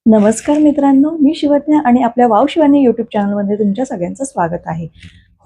नमस्कार मित्रांनो, मी शिवज्ञा आणि आपल्या वाव शिवानी यूट्यूब चॅनलमध्ये तुमच्या सगळ्यांचं स्वागत आहे।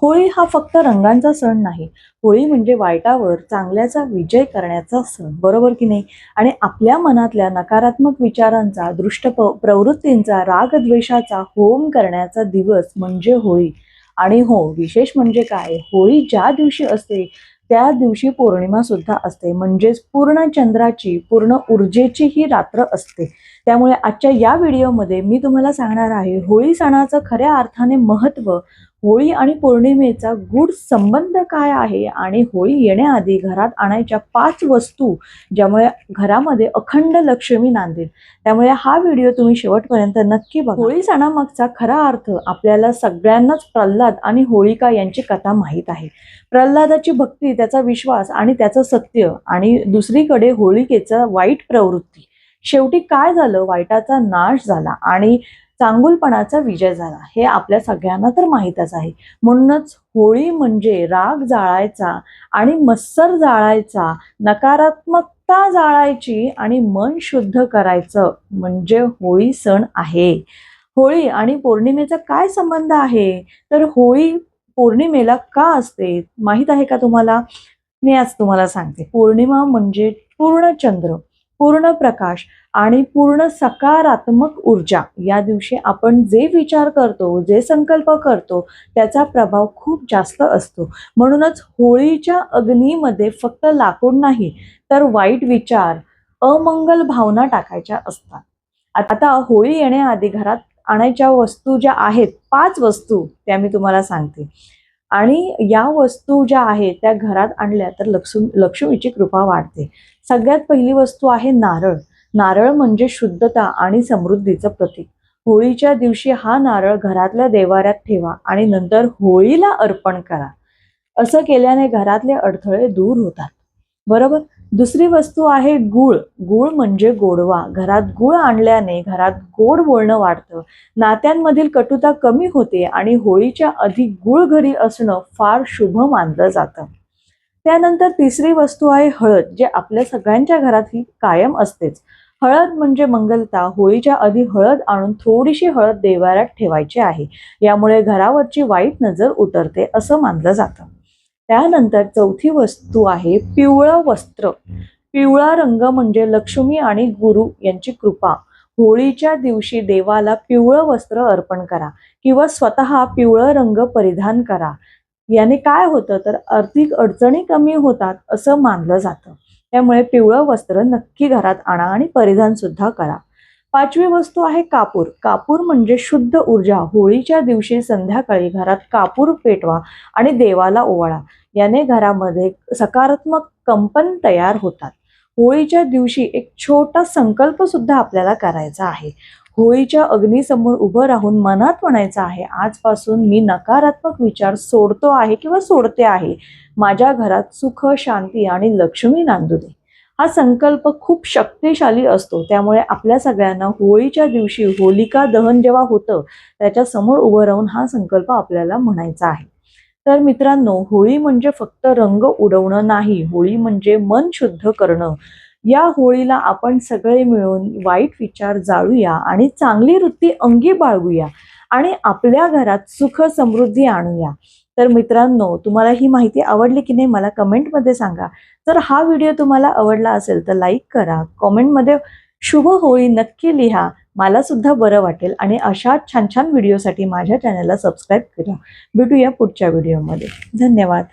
होळी हा फक्त रंगांचा सण नाही, होळी म्हणजे वाईटावर चांगल्याचा विजय करण्याचा सण, बरोबर की नाही? आणि आपल्या मनातल्या नकारात्मक विचारांचा, दुष्ट प्रवृत्तींचा, रागद्वेषाचा होम करण्याचा दिवस म्हणजे होळी। आणि हो, विशेष म्हणजे काय, होळी ज्या दिवशी असते त्या दिवशी पौर्णिमा सुद्धा असते, म्हणजेच पूर्ण चंद्राची, पूर्ण ऊर्जेची ही रात्र असते। त्यामुळे आजच्या या व्हिडिओमध्ये मी तुम्हाला सांगणार आहे होळी सणाचं खऱ्या अर्थाने महत्त्व, होळी आणि पौर्णिमेचा गूढ संबंध काय आहे आणि होळी येण्याआधी घरात आणायच्या 5 वस्तू ज्यामुळे घरामध्ये अखंड लक्ष्मी नांदेल। त्यामुळे हा व्हिडिओ तुम्ही शेवटपर्यंत नक्की बघा। होळी सणामागचा खरा अर्थ आपल्याला सगळ्यांनाच प्रल्हाद आणि होळिका यांची कथा माहीत आहे। प्रल्हादाची भक्ती, त्याचा विश्वास आणि त्याचं सत्य, आणि दुसरीकडे होळिकेचा वाईट प्रवृत्ती। शेवटी काय झालं, वाईटाचा नाश झाला आणि चांगुलपणाचा विजय झाला, हे आपल्या सगळ्यांना तर माहीतच आहे। म्हणूनच होळी म्हणजे राग जाळायचा आणि मत्सर जाळायचा, नकारात्मकता जाळायची आणि मन शुद्ध करायचं, म्हणजे होळी सण आहे। होळी आणि पौर्णिमेचा काय संबंध आहे, तर होळी पौर्णिमेला का असते माहित आहे का तुम्हाला? मी आज तुम्हाला सांगते। पौर्णिमा म्हणजे पूर्ण चंद्र, पूर्ण प्रकाश आणि पूर्ण सकारात्मक ऊर्जा। या दिवशी आपण जे विचार करतो, जे संकल्प करतो, त्याचा प्रभाव खूप जास्त असतो। म्हणूनच होळीच्या अग्नीमध्ये फक्त लाकूड नाही, तर वाईट विचार, अमंगल भावना टाकायच्या असतात। आता होळी येण्याआधी घरात आणायच्या वस्तू ज्या आहेत, 5 वस्तू, त्या मी तुम्हाला सांगते। आणि या वस्तू ज्या आहेत त्या घरात आणल्या तर लक्ष्मीची कृपा वाढते। सगळ्यात पहिली वस्तू आहे नारळ। नारळ म्हणजे शुद्धता आणि समृद्धीचं प्रतीक। होळीच्या दिवशी हा नारळ घरातल्या देवाऱ्यात ठेवा आणि नंतर होळीला अर्पण करा। असं केल्याने घरातले अडथळे दूर होतात, बरोबर? दुसरी वस्तू आहे गूळ। गूळ म्हणजे गोडवा। घरात गूळ आणल्याने घरात गोड बोलणं वाढतं, नात्यांमधील कटुता कमी होते आणि होळीच्या आधी गूळ घरी असणं फार शुभ मानलं जातं। त्यानंतर तिसरी वस्तू आहे हळद, जे आपल्या सगळ्यांच्या घरात ही कायम असतेच। हळद म्हणजे मंगलता। होळीच्या आधी हळद आणून थोडीशी हळद देवाऱ्यात ठेवायची आहे, यामुळे घरावरची वाईट नजर उतरते असं मानलं जातं। त्यानंतर चौथी वस्तू आहे पिवळं वस्त्र। पिवळा रंग म्हणजे लक्ष्मी आणि गुरु यांची कृपा। होळीच्या दिवशी देवाला पिवळं वस्त्र अर्पण करा किंवा स्वतः पिवळं रंग परिधान करा। याने काय होतं, तर आर्थिक अडचणी कमी होतात असं मानलं जातं। त्यामुळे पिवळं वस्त्र नक्की घरात आणा आणि परिधान सुद्धा करा। 5वी वस्तू आहे कापूर। कापूर म्हणजे शुद्ध ऊर्जा। होळीच्या दिवशी संध्याकाळी घरात कापूर पेटवा आणि देवाला ओवाळा, याने घरामध्ये सकारात्मक कंपन तयार होतात। होळीच्या दिवशी एक छोटा संकल्प सुद्धा आपल्याला करायचा आहे। होळीच्या अग्नीसमोर उभं राहून मनात म्हणायचं आहे, आजपासून मी नकारात्मक विचार सोडतो आहे किंवा सोडते आहे। माझ्या घरात सुख, शांती आणि लक्ष्मी नांदू दे। हा संकल्प खूप शक्तिशाली असतो। त्यामुळे आपल्या सगळ्यांना होळीच्या दिवशी होलिका दहन जेव्हा होतं त्याच्या समोर उभं राहून हा संकल्प आपल्याला म्हणायचा आहे। तर मित्रांनो, होळी म्हणजे फक्त रंग उडवणं नाही, होळी म्हणजे मन शुद्ध करणं। या होळीला आपण सगळे मिळून वाईट विचार जाळूया आणि चांगली वृत्ती अंगी बाळगूया आणि आपल्या घरात सुख समृद्धी आणूया। तर मित्रांनो, तुम्हाला ही माहिती आवडली की नाही मला कमेंटमध्ये सांगा। जर हा व्हिडिओ तुम्हाला आवडला असेल तर लाईक करा, कमेंटमध्ये शुभ होळी नक्की लिहा, मला सुद्धा बरं वाटेल। आणि अशा छान छान व्हिडिओसाठी माझ्या चॅनलला सबस्क्राईब करा। भेटूया पुढच्या व्हिडिओमध्ये। धन्यवाद।